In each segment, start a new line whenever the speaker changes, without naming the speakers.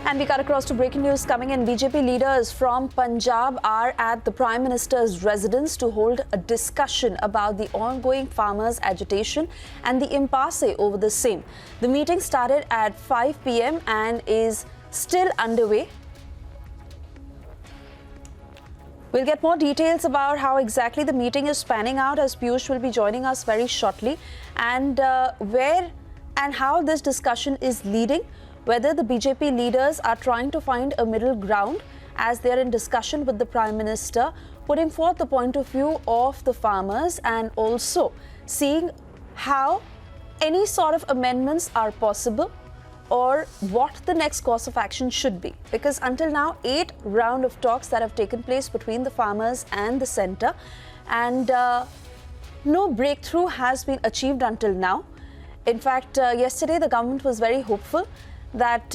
And we cut across to breaking news coming in. BJP leaders from Punjab are at the Prime Minister's residence to hold a discussion about the ongoing farmers' agitation and the impasse over the same. The meeting started at 5 p.m. and is still underway. We'll get more details about how exactly the meeting is panning out as Piyush will be joining us very shortly, and where and how this discussion is leading, whether the BJP leaders are trying to find a middle ground as they are in discussion with the Prime Minister, putting forth the point of view of the farmers and also seeing how any sort of amendments are possible or what the next course of action should be. Because until now, 8 rounds of talks that have taken place between the farmers and the centre, and no breakthrough has been achieved until now. In fact, yesterday the government was very hopeful that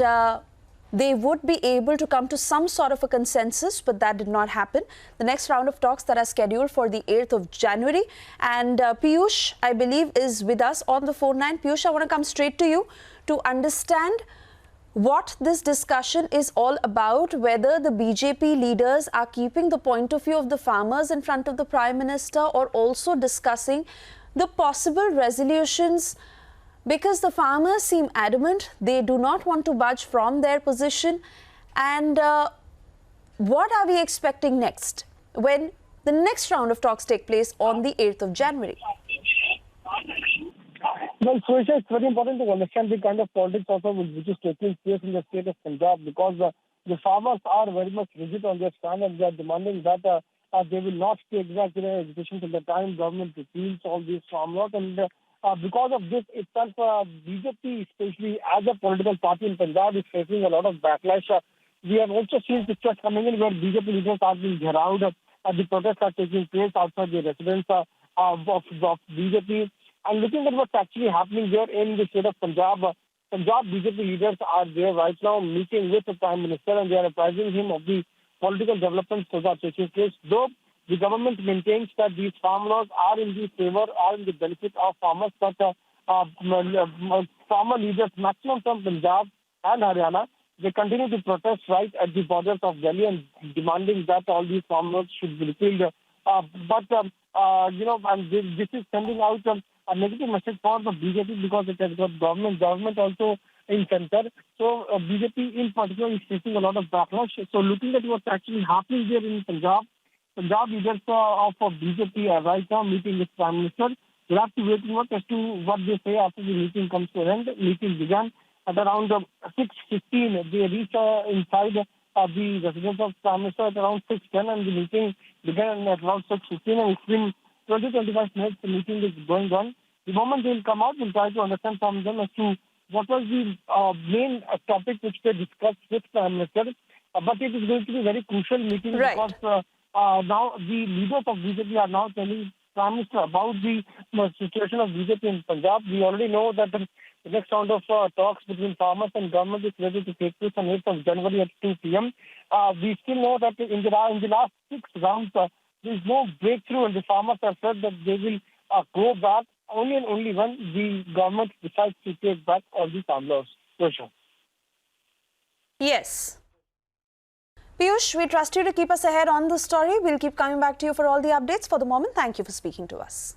they would be able to come to some sort of a consensus, but that did not happen. The next round of talks that are scheduled for the 8th of January. And Piyush, I believe, is with us on the phone line. Piyush, I want to come straight to you to understand what this discussion is all about, whether the BJP leaders are keeping the point of view of the farmers in front of the Prime Minister or also discussing the possible resolutions, because the farmers seem adamant they do not want to budge from their position. And what are we expecting next when the next round of talks take place on the 8th of January?
Well, Suresh, it's very important to understand the kind of politics also which is taking place in the state of Punjab, because the farmers are very much rigid on their stand and they are demanding that they will not take back their education till the time government repeals all these farm laws. And because of this itself, BJP, especially as a political party in Punjab, is facing a lot of backlash. We have also seen pictures coming in where BJP leaders are being harassed. The protests are taking place outside the residence of BJP. And looking at what's actually happening here in the state of Punjab, Punjab BJP leaders are there right now meeting with the Prime Minister, and they are apprising him of the political developments that are taking place. Though the government maintains that these farm laws are in the favor, are in the benefit of farmers, but farmer leaders, maximum from Punjab and Haryana, they continue to protest right at the borders of Delhi and demanding that all these farm laws should be repealed. And this is sending out a negative message for the BJP, because it has got government also in center. So BJP in particular is facing a lot of backlash. So looking at what's actually happening here in Punjab leaders of BJP are right now meeting with Prime Minister. We'll have to wait and watch as to what they say after the meeting comes to an end. The meeting began at around 6:15. They reached inside the residence of Prime Minister at around 6:10, and the meeting began at around 6:15. And it's been 20-25 minutes. The meeting is going on. The moment they'll come out, we'll try to understand from them as to what was the main topic which they discussed with Prime Minister. But it is going to be a very crucial meeting, right, because now the leaders of BJP are now telling Prime Minister about the situation of BJP in Punjab. We already know that the next round of talks between farmers and government is ready to take place on 8th of January at 2 p.m. We still know that in the last 6 rounds, there is no breakthrough, and the farmers have said that they will go back only and only when the government decides to take back all the farm laws.
Yes. Piyush, we trust you to keep us ahead on the story. We'll keep coming back to you for all the updates. For the moment, thank you for speaking to us.